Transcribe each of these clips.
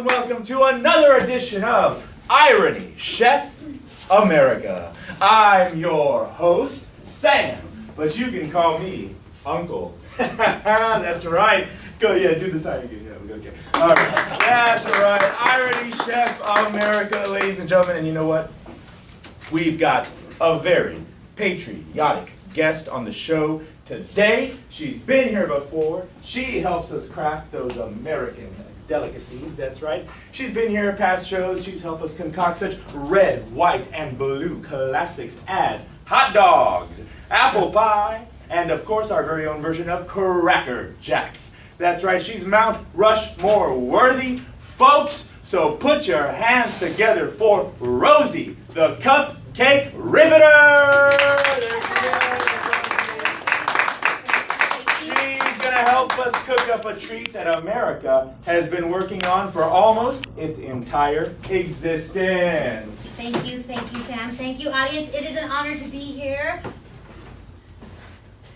Welcome to another edition of Irony Chef America. I'm your host, Sam, but you can call me Uncle. That's right. Go, do the sign again. Okay. All right. That's right. Irony Chef America, ladies and gentlemen. And you know what? We've got a very patriotic guest on the show today. She's been here before. She helps us craft those American delicacies, that's right. She's been here at past shows. She's helped us concoct such red, white, and blue classics as hot dogs, apple pie, and of course our very own version of Cracker Jacks. That's right, she's Mount Rushmore worthy, folks. So put your hands together for Rosie, the Cupcake Riveter! Help us cook up a treat that America has been working on for almost its entire existence. Thank you, Sam. Thank you, audience. It is an honor to be here,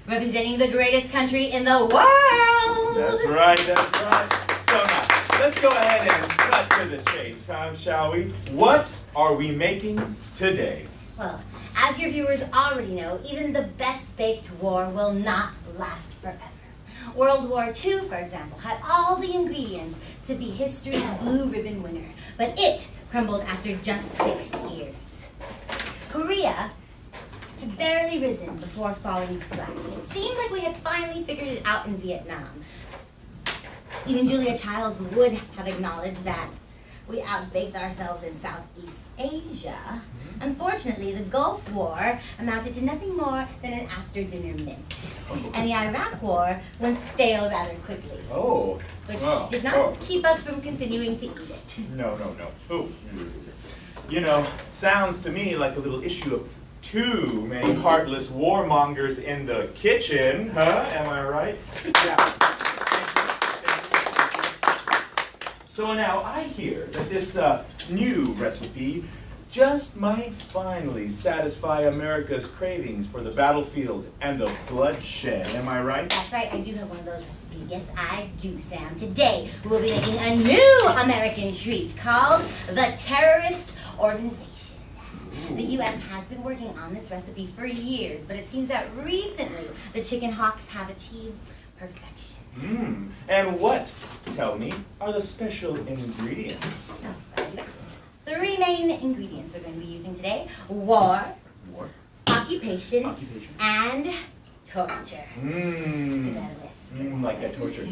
representing the greatest country in the world. That's right. So now, let's go ahead and cut to the chase, shall we? What are we making today? Well, as your viewers already know, even the best baked war will not last forever. World War II, for example, had all the ingredients to be history's blue ribbon winner, but it crumbled after just 6 years. Korea had barely risen before falling flat. It seemed like we had finally figured it out in Vietnam. Even Julia Childs would have acknowledged that we outbaked ourselves in Southeast Asia. Unfortunately, the Gulf War amounted to nothing more than an after-dinner mint. And the Iraq War went stale rather quickly. Which did not keep us from continuing to eat it. No. Ooh. You know, sounds to me like a little issue of too many heartless warmongers in the kitchen, huh? Am I right? Yeah. So now I hear that this new recipe just might finally satisfy America's cravings for the battlefield and the bloodshed. Am I right? That's right, I do have one of those recipes. Yes, I do, Sam. Today, we will be making a new American treat called the Terrorist Organization. Ooh. The U.S. has been working on this recipe for years, but it seems that recently the chicken hawks have achieved perfection. And what, tell me, are the special ingredients? Oh, well, you asked. 3 main ingredients we're going to be using today: war, occupation, and torture. Like that torture.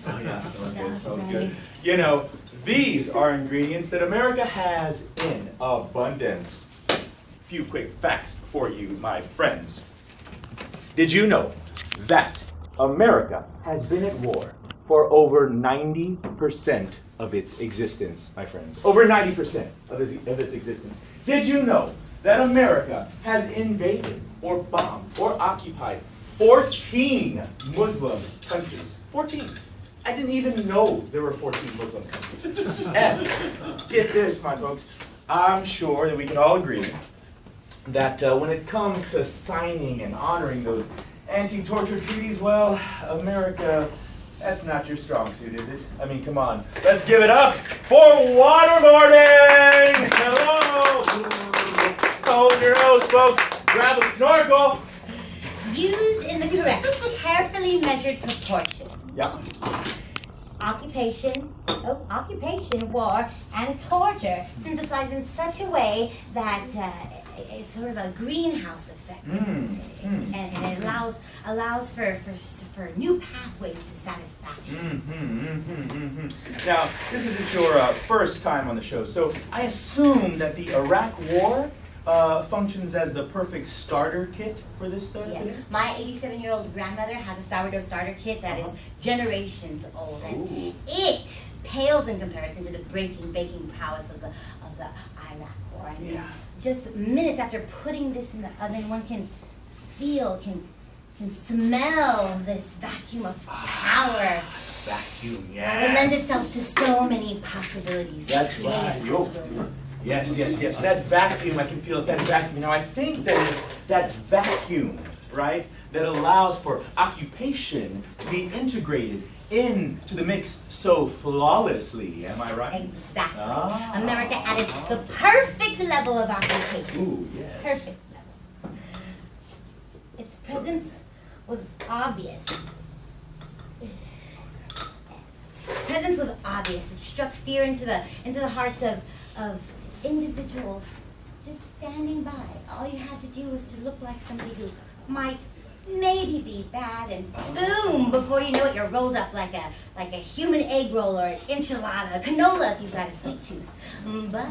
Oh yeah, smells good. You know, these are ingredients that America has in abundance. Few quick facts for you, my friends. Did you know that America has been at war for over 90% of its existence, my friends? Over 90% of its existence. Did you know that America has invaded or bombed or occupied 14 Muslim countries? 14. I didn't even know there were 14 Muslim countries. And get this, my folks, I'm sure that we can all agree that when it comes to signing and honoring those anti-torture treaties, well, America, that's not your strong suit, is it? I mean, come on. Let's give it up for waterboarding! Hello! Hold your nose, folks. Grab a snorkel. Used in the correct, carefully measured proportion. Yeah. Occupation, war, and torture synthesized in such a way that it's sort of a greenhouse effect. And it allows for new pathways to satisfaction. Now, this isn't your first time on the show, so I assume that the Iraq War functions as the perfect starter kit for this stuff? Yes. My 87-year-old grandmother has a sourdough starter kit that is generations old, and it pales in comparison to the baking prowess of the Iraq War. I mean, just minutes after putting this in the oven, one can feel, can smell this vacuum of power. Vacuum, It yes. lends itself to so many possibilities. That's right. Yes. That vacuum, I can feel that vacuum. Now, I think that it's that vacuum, right, that allows for occupation to be integrated into the mix so flawlessly, am I right? Exactly. Ah. America added the perfect level of occupation. Ooh, yes. Perfect level. Its presence was obvious. Yes. Presence was obvious. It struck fear into the hearts of individuals just standing by. All you had to do was to look like somebody who might maybe be bad, and boom, before you know it, you're rolled up like a human egg roll or an enchilada, canola if you've got a sweet tooth. But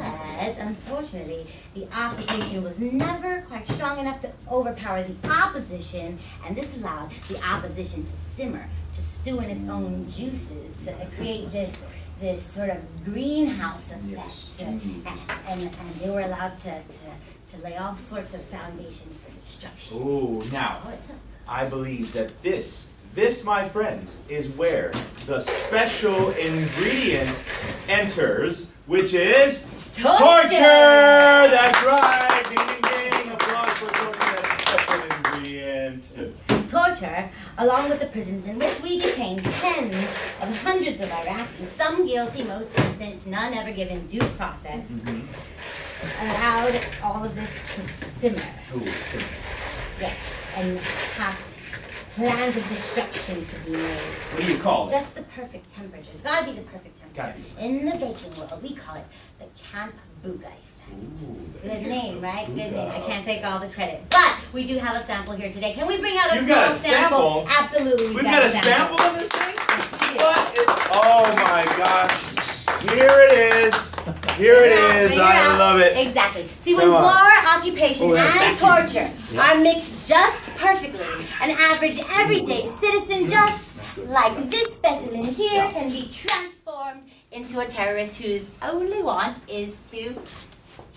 unfortunately, the occupation was never quite strong enough to overpower the opposition, and this allowed the opposition to simmer, to stew in its own juices, create this sort of greenhouse effect, and they were allowed to lay all sorts of foundation for destruction. Ooh, now, Oh, it took. I believe that this, my friends, is where the special ingredient enters, which is Torture! That's right! Ding, ding, ding! Applause for torture, that special ingredient. Torture, along with the prisons in which we detained tens of hundreds of Iraqis, some guilty, most innocent, none ever given due process, allowed all of this to simmer. Ooh, Yes, and have plans of destruction to be made. what do you call it? Just the perfect temperature. It's gotta be the perfect Gotta temperature. be. In the baking world, we call it the Camp Buga effect. Ooh, Good name, right? Good name. I Buga. can't take all the credit. But we do have a sample here today. Can we bring out a You've small got a sample? Absolutely. We've got a sample of this thing? Yes, What? Oh my gosh. Here it is. Here it is. Figure I out. love it. Exactly. See, when Come on. war, occupation, Oh, that's and vacuum. torture are mixed just perfectly, an average everyday citizen just like this specimen here can be transformed into a terrorist whose only want is to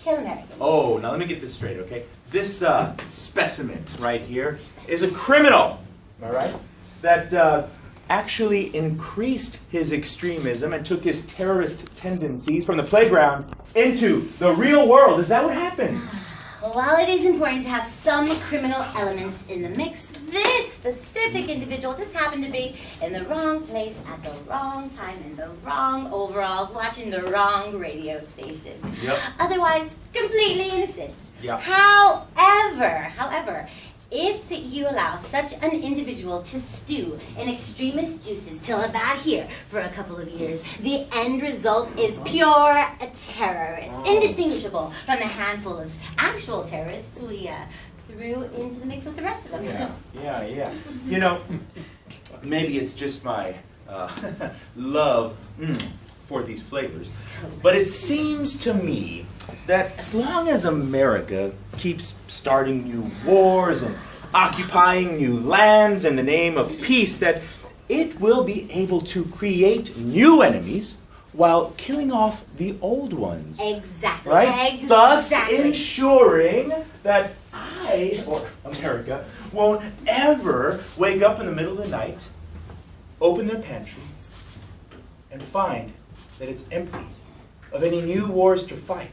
kill Americans. Oh, now let me get this straight, okay? This specimen right here is a criminal, am I right? That actually increased his extremism and took his terrorist tendencies from the playground into the real world. Is that what happened? While it is important to have some criminal elements in the mix, this specific individual just happened to be in the wrong place at the wrong time in the wrong overalls watching the wrong radio station. Yep. Otherwise, completely innocent. Yep. However, if you allow such an individual to stew in extremist juices till about here for a couple of years, the end result is pure terrorist, indistinguishable from the handful of actual terrorists we threw into the mix with the rest of them. Yeah. You know, maybe it's just my love for these flavors, but it seems to me that as long as America keeps starting new wars and occupying new lands in the name of peace, that it will be able to create new enemies while killing off the old ones. Exactly. Right? Exactly. Thus ensuring that I, or America, won't ever wake up in the middle of the night, open their pantry, and find that it's empty of any new wars to fight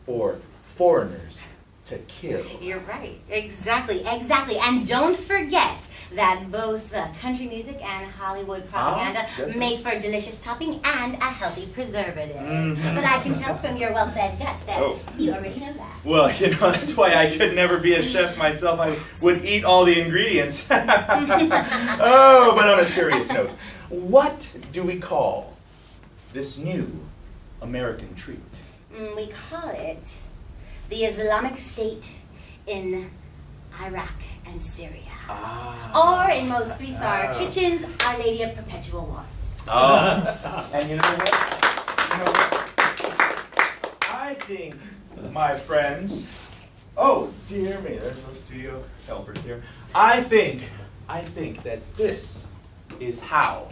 or foreigners to kill. You're right. Exactly. And don't forget that both country music and Hollywood propaganda that's make for a delicious topping and a healthy preservative. Mhm. But I can tell from your well-fed gut that Oh. you already know that. Well, you know, that's why I could never be a chef myself. I would eat all the ingredients. Oh, but on a serious note, what do we call this new American treat? We call it the Islamic State in Iraq and Syria. Or in most three-star kitchens, Our Lady of Perpetual War. And you know what? I think, my friends, oh dear me, there's no studio helpers here. I think that this is how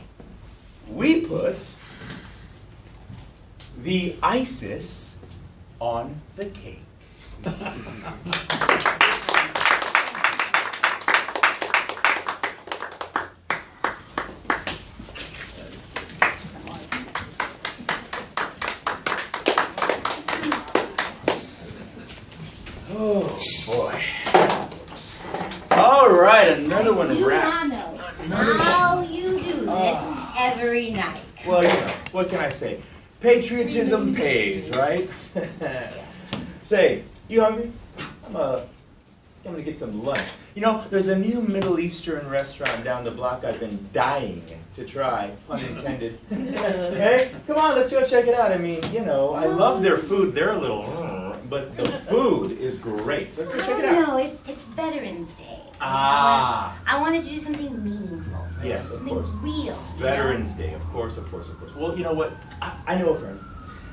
we put the ISIS on the cake. Oh boy. All right, another one Do wrapped. not know how you do this every night. Well, what can I say? Patriotism pays, right? Say, you hungry? I'm gonna get some lunch. There's a new Middle Eastern restaurant down the block I've been dying to try, pun intended. Hey, come on, let's go check it out. I mean, I love their food. They're a little, but the food is great. Let's go check it out. No, it's Veterans Day. Ah. I wanted to do something meaningful for Yes, them, of something course. real. Veterans Day, of course. Well, you know what? I know a friend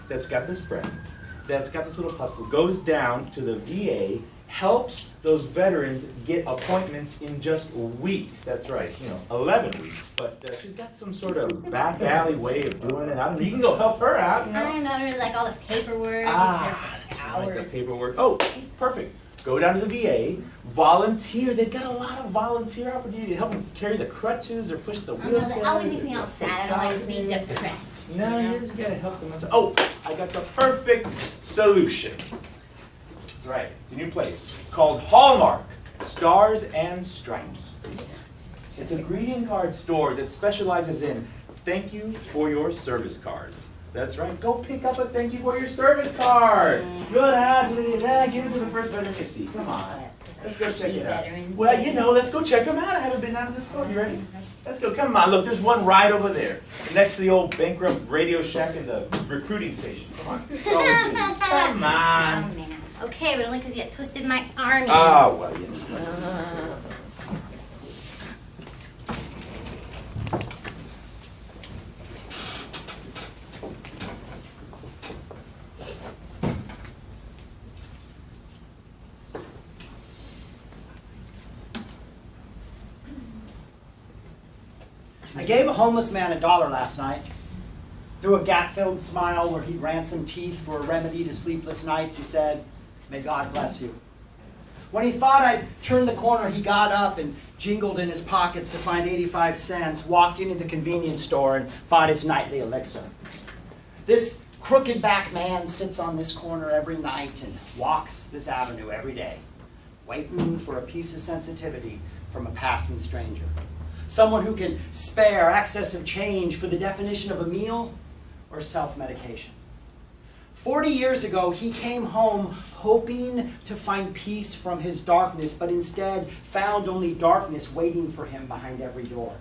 that's got this little hustle, goes down to the VA, helps those veterans get appointments in just weeks. That's right, 11 weeks. But she's got some sort of back alley way of doing it. I don't know. You can go help her out. I don't really like all the paperwork. I like the paperwork. Oh, perfect. Go down to the VA, volunteer. They've got a lot of volunteer opportunity to help them carry the crutches or push the wheelchair. That always makes me all sad. I don't like to be depressed. No, you just gotta help them. Oh, I got the perfect solution. That's right. It's a new place called Hallmark Stars and Stripes. It's a greeting card store that specializes in thank you for your service cards. That's right. Go pick up a thank you for your service card. Fill it out. Give it to the first veteran you see. Come on. Let's go check it out. Well, let's go check them out. I haven't been out of the store. You ready? Let's go. Come on. Look, there's one right over there. Next to the old bankrupt Radio Shack and the recruiting station. Come on. Come on. Oh, man. Okay, but only because you twisted my arm. Oh, well, yes. I gave a homeless man $1 last night. Through a gap-filled smile where he'd ransomed teeth for a remedy to sleepless nights, he said, "May God bless you." When he thought I'd turned the corner, he got up and jingled in his pockets to find 85 cents, walked into the convenience store and bought his nightly elixir. This crooked-backed man sits on this corner every night and walks this avenue every day, waiting for a piece of sensitivity from a passing stranger. Someone who can spare excessive change for the definition of a meal or self-medication. 40 years ago, he came home hoping to find peace from his darkness, but instead found only darkness waiting for him behind every door.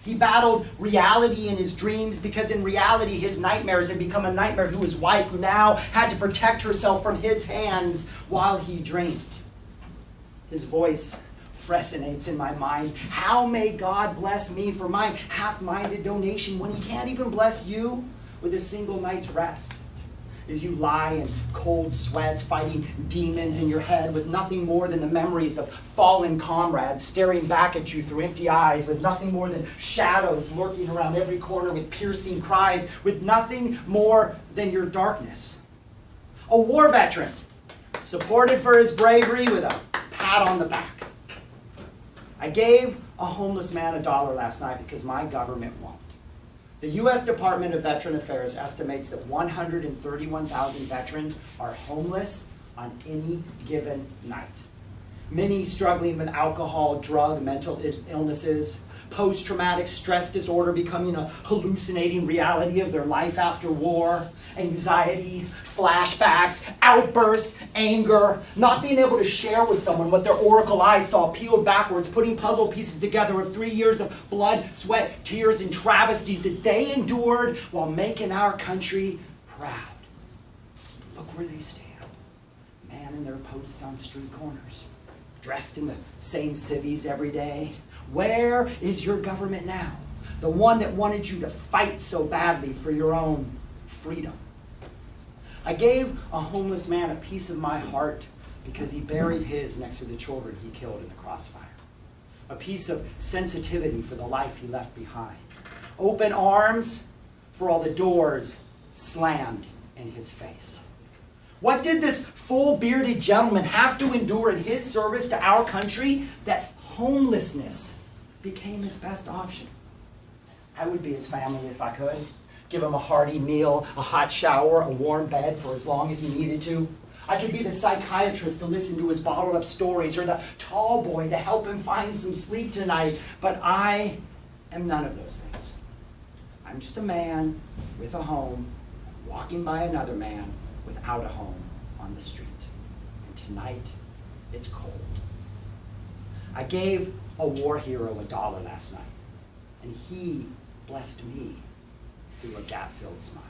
He battled reality in his dreams because in reality his nightmares had become a nightmare to his wife, who now had to protect herself from his hands while he dreamed. His voice resonates in my mind. How may God bless me for my half-minded donation when he can't even bless you with a single night's rest? As you lie in cold sweats, fighting demons in your head with nothing more than the memories of fallen comrades staring back at you through empty eyes, with nothing more than shadows lurking around every corner with piercing cries, with nothing more than your darkness. A war veteran, supported for his bravery with a pat on the back. I gave a homeless man $1 last night because my government won't. The U.S. Department of Veteran Affairs estimates that 131,000 veterans are homeless on any given night. Many struggling with alcohol, drug, mental illnesses, post-traumatic stress disorder becoming a hallucinating reality of their life after war, anxiety, flashbacks, outbursts, anger, not being able to share with someone what their oracle eyes saw peeled backwards, putting puzzle pieces together of 3 years of blood, sweat, tears, and travesties that they endured while making our country proud. Look where they stand, manning their posts on street corners, dressed in the same civvies every day. Where is your government now? The one that wanted you to fight so badly for your own freedom. I gave a homeless man a piece of my heart because he buried his next to the children he killed in the crossfire. A piece of sensitivity for the life he left behind. Open arms for all the doors slammed in his face. What did this full-bearded gentleman have to endure in his service to our country that homelessness became his best option? I would be his family if I could. Give him a hearty meal, a hot shower, a warm bed for as long as he needed to. I could be the psychiatrist to listen to his bottled up stories, or the tall boy to help him find some sleep tonight. But I am none of those things. I'm just a man with a home, walking by another man without a home on the street. And tonight, it's cold. I gave a war hero $1 last night, and he blessed me through a gap-filled smile.